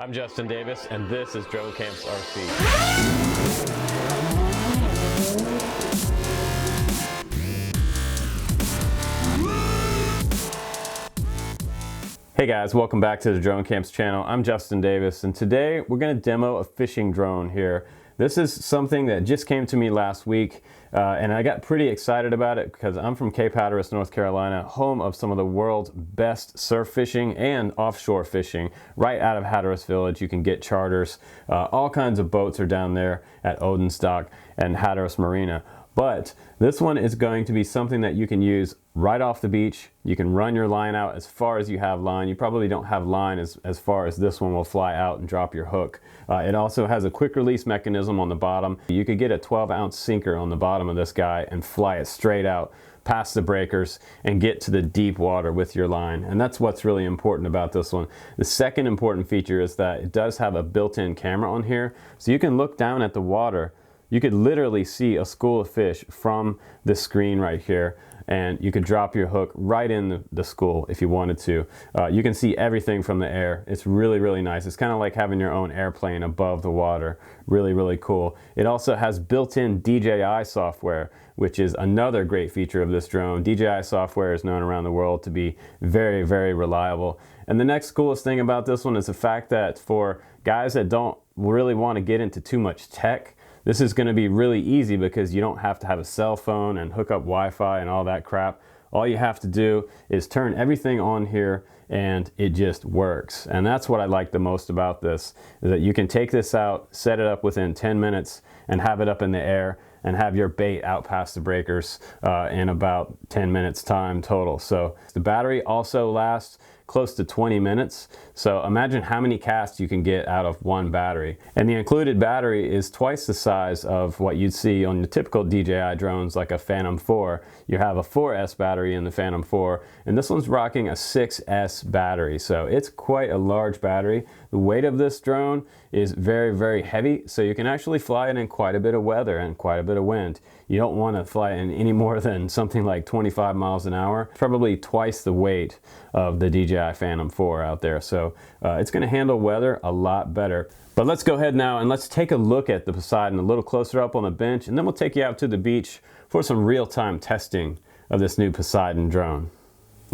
I'm Justin Davis, and this is Drone Camps RC. Hey guys, welcome back to the Drone Camps channel. I'm Justin Davis, and today we're going to demo a fishing drone here. This is something that just came to me last week, and I got pretty excited about it because I'm from Cape Hatteras, North Carolina, home of some of the world's best surf fishing and offshore fishing. Right out of Hatteras Village, you can get charters. All kinds of boats are down there at Odenstock and Hatteras Marina. But this one is going to be something that you can use right off the beach. You can run your line out as far as you have line. You probably don't have line as far as this one will fly out and drop your hook. It also has a quick release mechanism on the bottom. You could get a 12-ounce sinker on the bottom of this guy and fly it straight out past the breakers and get to the deep water with your line. And that's what's really important about this one. The second important feature is that it does have a built-in camera on here. So you can look down at the water. You could literally see a school of fish from this screen right here, and you could drop your hook right in the school if you wanted to. You can see everything from the air. It's really, really nice. It's kind of like having your own airplane above the water. Really, really cool. It also has built-in DJI software, which is another great feature of this drone. DJI software is known around the world to be very, very reliable. And the next coolest thing about this one is the fact that for guys that don't really want to get into too much tech, this is going to be really easy because you don't have to have a cell phone and hook up Wi-Fi and all that crap. All you have to do is turn everything on here and it just works. And that's what I like the most about this, is that you can take this out, set it up within 10 minutes and have it up in the air and have your bait out past the breakers in about 10 minutes time total. So the battery also lasts close to 20 minutes. So imagine how many casts you can get out of one battery. And the included battery is twice the size of what you'd see on the typical DJI drones like a Phantom 4. You have a 4S battery in the Phantom 4, and this one's rocking a 6S battery. So it's quite a large battery. The weight of this drone is very, very heavy, so you can actually fly it in quite a bit of weather and quite a bit of wind. You don't want to fly it in any more than something like 25 miles an hour, probably twice the weight of the DJI Phantom 4 out there. So it's going to handle weather a lot better. But let's go ahead now and let's take a look at the Poseidon a little closer up on the bench, and then we'll take you out to the beach for some real-time testing of this new Poseidon drone.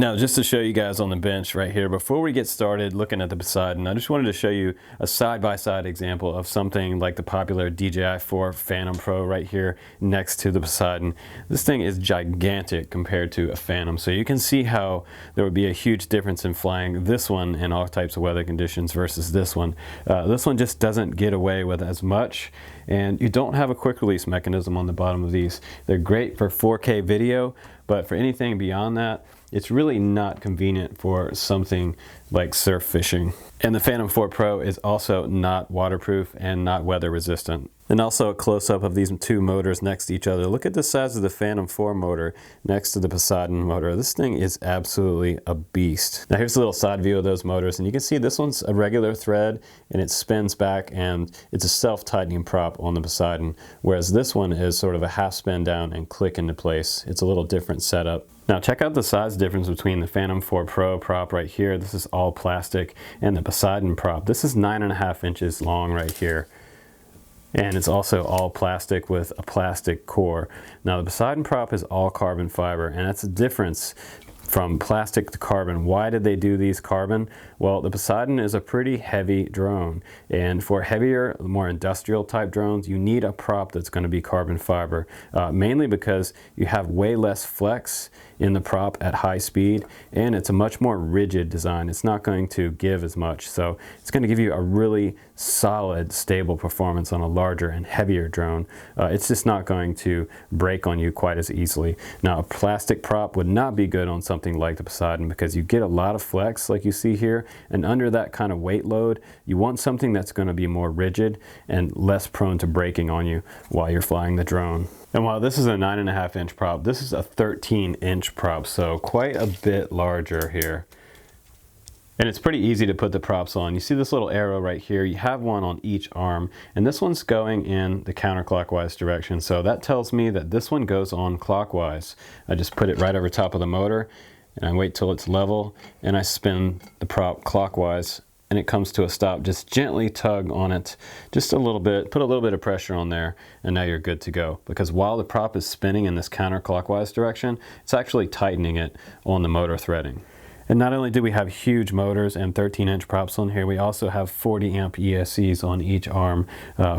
Now, just to show you guys on the bench right here, before we get started looking at the Poseidon, I just wanted to show you a side-by-side example of something like the popular DJI 4 Phantom Pro right here next to the Poseidon. This thing is gigantic compared to a Phantom, so you can see how there would be a huge difference in flying this one in all types of weather conditions versus this one. This one just doesn't get away with as much, and you don't have a quick release mechanism on the bottom of these. They're great for 4K video, but for anything beyond that, it's really not convenient for something like surf fishing. And the Phantom 4 Pro is also not waterproof and not weather resistant. And also a close-up of these two motors next to each other. Look at the size of the Phantom 4 motor next to the Poseidon motor. This thing is absolutely a beast. Now here's a little side view of those motors, and you can see this one's a regular thread and it spins back, and it's a self-tightening prop on the Poseidon, whereas this one is sort of a half spin down and click into place. It's a little different setup. Now check out the size difference between the Phantom 4 Pro prop right here, this is all plastic, and the Poseidon prop. This is 9.5 inches long right here. And it's also all plastic with a plastic core. Now the Poseidon prop is all carbon fiber, and that's a difference from plastic to carbon. Why did they do these carbon? Well, the Poseidon is a pretty heavy drone, and for heavier, more industrial type drones, you need a prop that's going to be carbon fiber, mainly because you have way less flex in the prop at high speed, and it's a much more rigid design. It's not going to give as much, so it's going to give you a really solid, stable performance on a larger and heavier drone. It's just not going to break on you quite as easily. Now, a plastic prop would not be good on something like the Poseidon because you get a lot of flex like you see here, and under that kind of weight load, you want something that's going to be more rigid and less prone to breaking on you while you're flying the drone. And while this is a 9.5 inch prop, this is a 13 inch prop, so quite a bit larger here. And it's pretty easy to put the props on. You see this little arrow right here, you have one on each arm, and this one's going in the counterclockwise direction, so that tells me that this one goes on clockwise. I just put it right over top of the motor, and I wait till it's level, and I spin the prop clockwise and it comes to a stop, just gently tug on it just a little bit, put a little bit of pressure on there, and now you're good to go. Because while the prop is spinning in this counterclockwise direction, it's actually tightening it on the motor threading. And not only do we have huge motors and 13-inch props on here, we also have 40 amp ESCs on each arm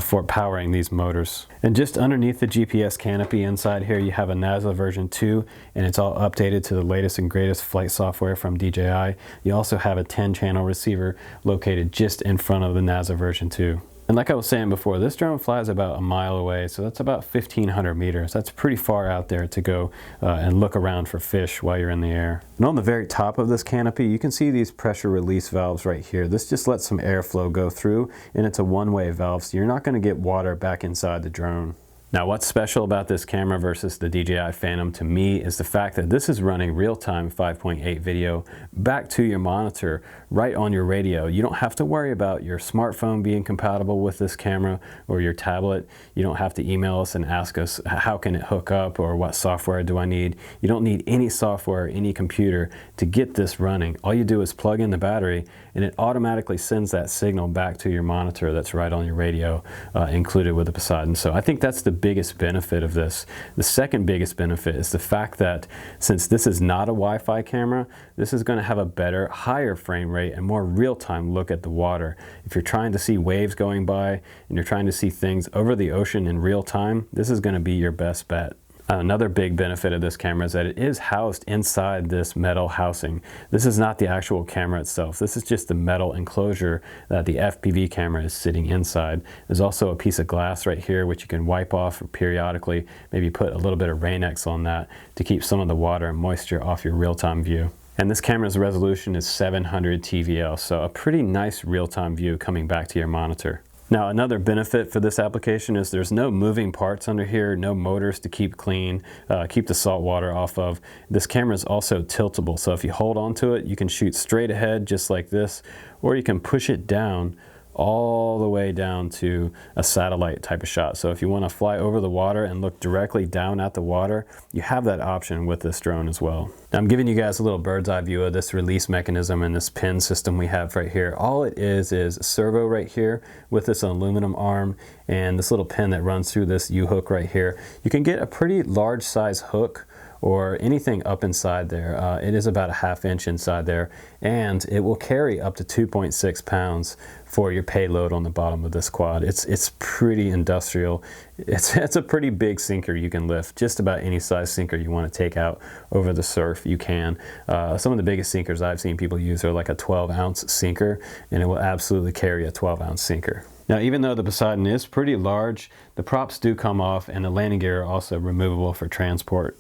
for powering these motors. And just underneath the GPS canopy inside here, you have a NASA version 2, and it's all updated to the latest and greatest flight software from DJI. You also have a 10-channel receiver located just in front of the NASA version 2. And like I was saying before, this drone flies about a mile away, so that's about 1,500 meters. That's pretty far out there to go and look around for fish while you're in the air. And on the very top of this canopy, you can see these pressure release valves right here. This just lets some airflow go through, and it's a one-way valve, so you're not going to get water back inside the drone. Now, what's special about this camera versus the DJI Phantom to me is the fact that this is running real-time 5.8 video back to your monitor right on your radio. You don't have to worry about your smartphone being compatible with this camera or your tablet. You don't have to email us and ask us how can it hook up or what software do I need. You don't need any software, any computer to get this running. All you do is plug in the battery and it automatically sends that signal back to your monitor that's right on your radio included with the Poseidon. So I think that's the biggest benefit of this. The second biggest benefit is the fact that since this is not a Wi-Fi camera, this is going to have a better, higher frame rate and more real-time look at the water. If you're trying to see waves going by and you're trying to see things over the ocean in real time, this is going to be your best bet. Another big benefit of this camera is that it is housed inside this metal housing. This is not the actual camera itself. This is just the metal enclosure that the FPV camera is sitting inside. There's also a piece of glass right here which you can wipe off periodically, maybe put a little bit of Rain-X on that to keep some of the water and moisture off your real-time view. And this camera's resolution is 700 TVL, so a pretty nice real-time view coming back to your monitor. Now, another benefit for this application is there's no moving parts under here, no motors to keep clean, keep the salt water off of. This camera is also tiltable, so if you hold onto it, you can shoot straight ahead just like this, or you can push it down all the way down to a satellite type of shot. So if you want to fly over the water and look directly down at the water, you have that option with this drone as well. Now, I'm giving you guys a little bird's eye view of this release mechanism and this pin system we have right here. All it is a servo right here with this aluminum arm and this little pin that runs through this U-hook right here. You can get a pretty large size hook or anything up inside there. It is about a 1/2 inch inside there, and it will carry up to 2.6 pounds for your payload on the bottom of this quad. It's pretty industrial. It's a pretty big sinker you can lift. Just about any size sinker you want to take out over the surf, you can. Some of the biggest sinkers I've seen people use are like a 12-ounce sinker, and it will absolutely carry a 12-ounce sinker. Now, even though the Poseidon is pretty large, the props do come off, and the landing gear are also removable for transport.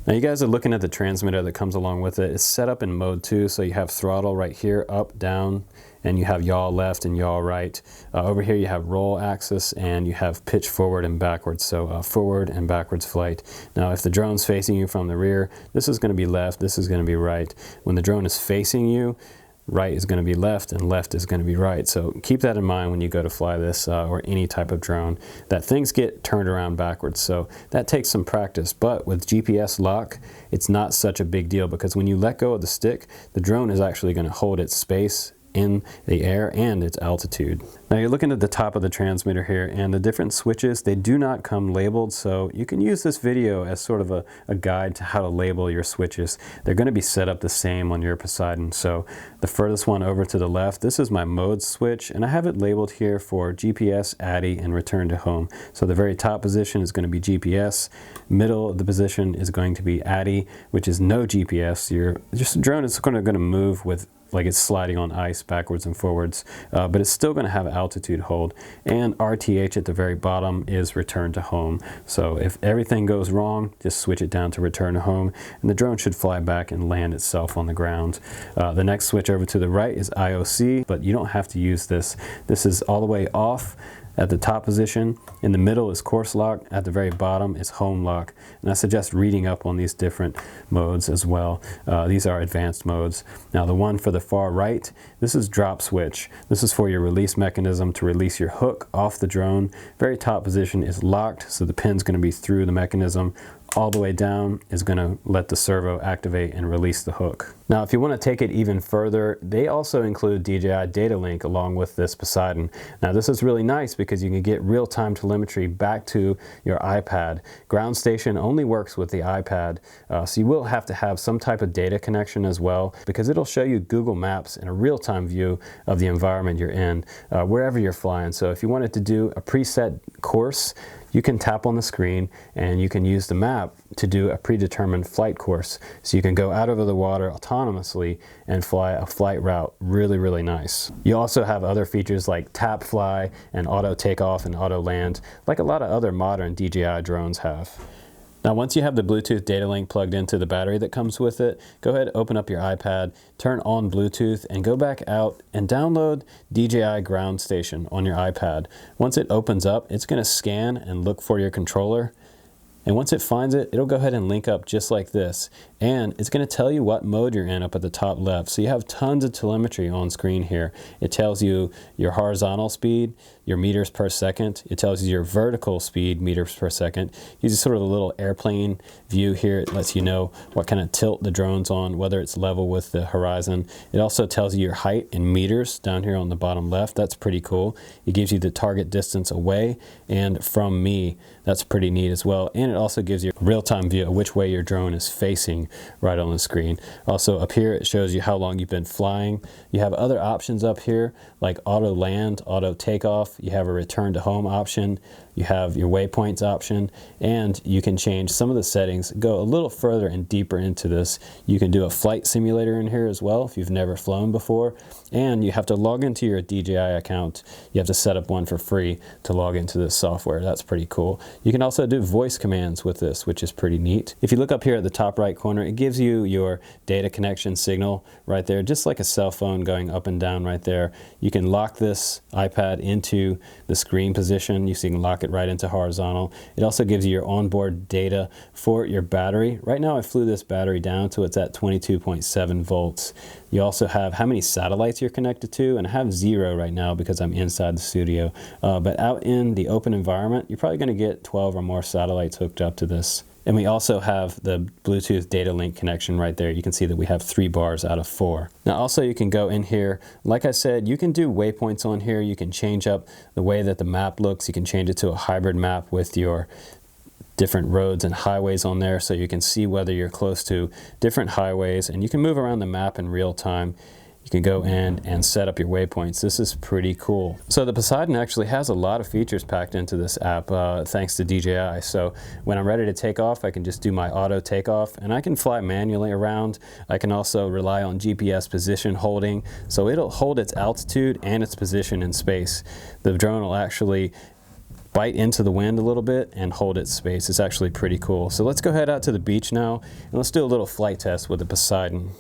Now, you guys are looking at the transmitter that comes along with it. It's set up in mode 2, so you have throttle right here, up, down, and you have yaw left and yaw right. Over here you have roll axis, and you have pitch forward and backwards, so forward and backwards flight. Now, if the drone's facing you from the rear, this is going to be left, this is going to be right. When the drone is facing you, right is going to be left and left is going to be right. So keep that in mind when you go to fly this or any type of drone, that things get turned around backwards. So that takes some practice, but with GPS lock, it's not such a big deal because when you let go of the stick, the drone is actually going to hold its space in the air and its altitude. Now, you're looking at the top of the transmitter here, and the different switches, they do not come labeled, so you can use this video as sort of a guide to how to label your switches. They're going to be set up the same on your Poseidon. So the furthest one over to the left, this is my mode switch, and I have it labeled here for GPS, ADI, and return to home. So the very top position is going to be GPS, middle of the position is going to be ADI, which is no GPS. Your drone is going to move with like it's sliding on ice backwards and forwards, but it's still going to have altitude hold. And RTH at the very bottom is return to home. So if everything goes wrong, just switch it down to return to home, and the drone should fly back and land itself on the ground. The next switch over to the right is IOC, but you don't have to use this. This is all the way off at the top position. In the middle is course lock. At the very bottom is home lock. And I suggest reading up on these different modes as well. These are advanced modes. Now, the one for the far right, this is drop switch. This is for your release mechanism to release your hook off the drone. Very top position is locked, so the pin's going to be through the mechanism. all the way down is going to let the servo activate and release the hook. Now, if you want to take it even further, they also include DJI data link along with this Poseidon. Now, this is really nice because you can get real-time telemetry back to your iPad. Ground station only works with the iPad, so you will have to have some type of data connection as well, because it'll show you Google Maps in a real-time view of the environment you're in, wherever you're flying. So if you wanted to do a preset course, you can tap on the screen and you can use the map to do a predetermined flight course. So you can go out over the water autonomously and fly a flight route. Really, really nice. You also have other features like tap fly and auto takeoff and auto land, like a lot of other modern DJI drones have. Now, once you have the Bluetooth data link plugged into the battery that comes with it, go ahead, open up your iPad, turn on Bluetooth, and go back out and download DJI Ground Station on your iPad. Once it opens up, it's going to scan and look for your controller. And once it finds it, it'll go ahead and link up just like this. And it's going to tell you what mode you're in up at the top left. So you have tons of telemetry on screen here. It tells you your horizontal speed, your meters per second. It tells you your vertical speed, meters per second. Uses sort of a little airplane view here. It lets you know what kind of tilt the drone's on, whether it's level with the horizon. It also tells you your height in meters down here on the bottom left. That's pretty cool. It gives you the target distance away and from me. That's pretty neat as well. And it also gives you a real-time view of which way your drone is facing right on the screen. Also up here, it shows you how long you've been flying. You have other options up here like auto land, auto takeoff. You have a return to home option. You have your waypoints option, and you can change some of the settings. Go a little further and deeper into this. You can do a flight simulator in here as well if you've never flown before, and you have to log into your DJI account. You have to set up one for free to log into this software. That's pretty cool. You can also do voice commands with this, which is pretty neat. If you look up here at the top right corner, it gives you your data connection signal right there, just like a cell phone going up and down right there. You can lock this iPad into the screen position. You can lock it right into horizontal. It also gives you your onboard data for your battery. Right now I flew this battery down to it's at 22.7 volts. You also have how many satellites you're connected to, and I have 0 right now because I'm inside the studio. But out in the open environment, you're probably going to get 12 or more satellites hooked up to this. And we also have the Bluetooth data link connection right there. You can see that we have 3 bars out of 4. Now also you can go in here, like I said, you can do waypoints on here. You can change up the way that the map looks. You can change it to a hybrid map with your different roads and highways on there, so you can see whether you're close to different highways, and you can move around the map in real time. You can go in and set up your waypoints. This is pretty cool. So the Poseidon actually has a lot of features packed into this app thanks to DJI. So when I'm ready to take off, I can just do my auto takeoff, and I can fly manually around. I can also rely on GPS position holding. So it'll hold its altitude and its position in space. The drone will actually bite into the wind a little bit and hold its space. It's actually pretty cool. So let's go head out to the beach now, and let's do a little flight test with the Poseidon.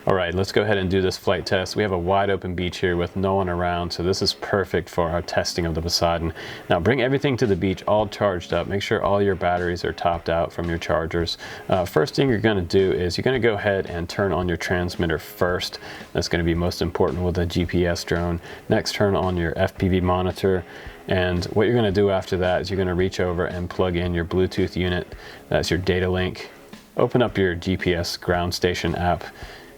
All right, let's go ahead and do this flight test. We have a wide open beach here with no one around, so this is perfect for our testing of the Poseidon. Now bring everything to the beach all charged up. Make sure all your batteries are topped out from your chargers. First thing you're gonna do is you're gonna go ahead and turn on your transmitter first. That's gonna be most important with a GPS drone. Next, turn on your FPV monitor. And what you're gonna do after that is you're gonna reach over and plug in your Bluetooth unit. That's your data link. Open up your GPS ground station app.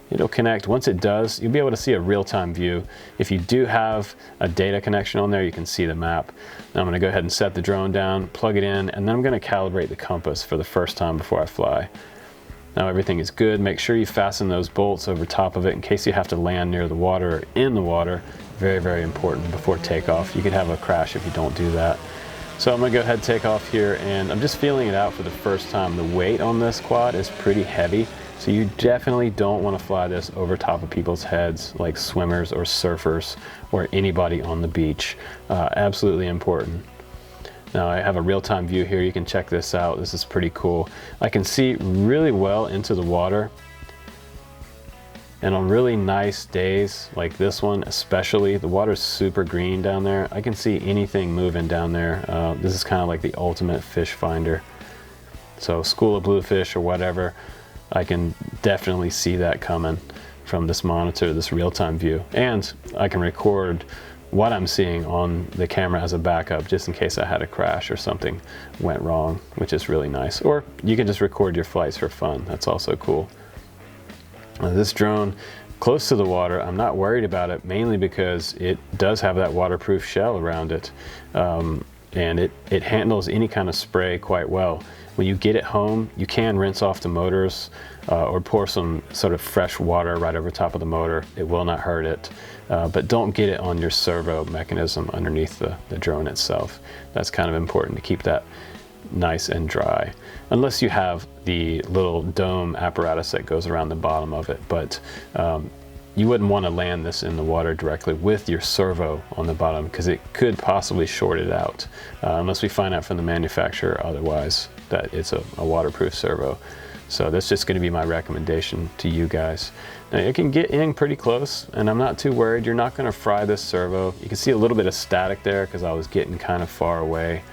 It'll connect. Once it does, you'll be able to see a real-time view. If you do have a data connection on there, you can see the map. Now I'm going to go ahead and set the drone down, plug it in, and then I'm going to calibrate the compass for the first time before I fly. Now everything is good. Make sure you fasten those bolts over top of it in case you have to land near the water or in the water. Very, very important before takeoff. You could have a crash if you don't do that. So I'm going to go ahead and take off here, and I'm just feeling it out for the first time. The weight on this quad is pretty heavy. So you definitely don't want to fly this over top of people's heads like swimmers or surfers or anybody on the beach. Absolutely important. Now I have a real-time view here. You can check this out. This is pretty cool. I can see really well into the water. And on really nice days like this one especially, the water's super green down there. I can see anything moving down there. This is kind of like the ultimate fish finder. So school of bluefish or whatever. I can definitely see that coming from this monitor, this real-time view. And I can record what I'm seeing on the camera as a backup, just in case I had a crash or something went wrong, which is really nice. Or you can just record your flights for fun. That's also cool. This drone, close to the water, I'm not worried about it, mainly because it does have that waterproof shell around it. And it handles any kind of spray quite well. When you get it home, you can rinse off the motors or pour some sort of fresh water right over top of the motor. It will not hurt it, but don't get it on your servo mechanism underneath the drone itself. That's kind of important to keep that nice and dry, unless you have the little dome apparatus that goes around the bottom of it. But you wouldn't want to land this in the water directly with your servo on the bottom, because it could possibly short it out, unless we find out from the manufacturer otherwise that it's a waterproof servo. So that's just going to be my recommendation to you guys. Now, it can get in pretty close, and I'm not too worried. You're not going to fry this servo. You can see a little bit of static there because I was getting kind of far away,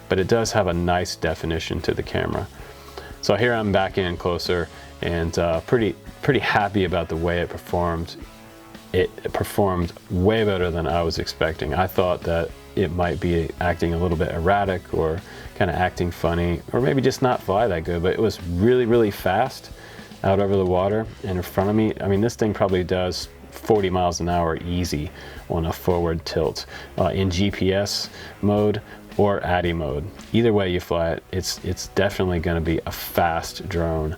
but it does have a nice definition to the camera. So here I'm back in closer, and pretty happy about the way it performed. It performed way better than I was expecting. I thought that it might be acting a little bit erratic, or kind of acting funny, or maybe just not fly that good, but it was really, really fast out over the water and in front of me. I mean, this thing probably does 40 miles an hour easy on a forward tilt in GPS mode or ADI mode. Either way you fly it, it's definitely going to be a fast drone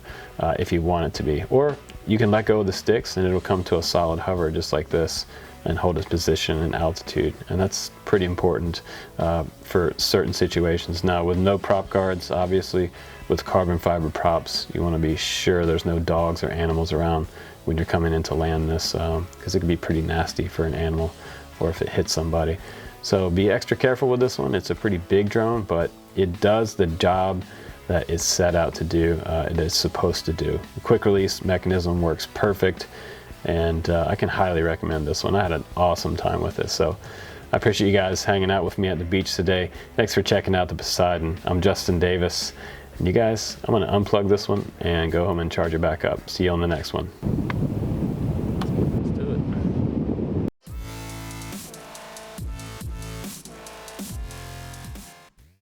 if you want it to be. Or you can let go of the sticks and it'll come to a solid hover just like this and hold its position and altitude, and that's pretty important for certain situations. Now, with no prop guards, obviously, with carbon fiber props, you want to be sure there's no dogs or animals around when you're coming in to land this, because it can be pretty nasty for an animal or if it hits somebody. So be extra careful with this one. It's a pretty big drone, but it does the job that it's set out to do, it is supposed to do. The quick release mechanism works perfect, and I can highly recommend this one. I had an awesome time with this. So I appreciate you guys hanging out with me at the beach today. Thanks for checking out the Poseidon. I'm Justin Davis. And you guys, I'm gonna unplug this one and go home and charge it back up. See you on the next one.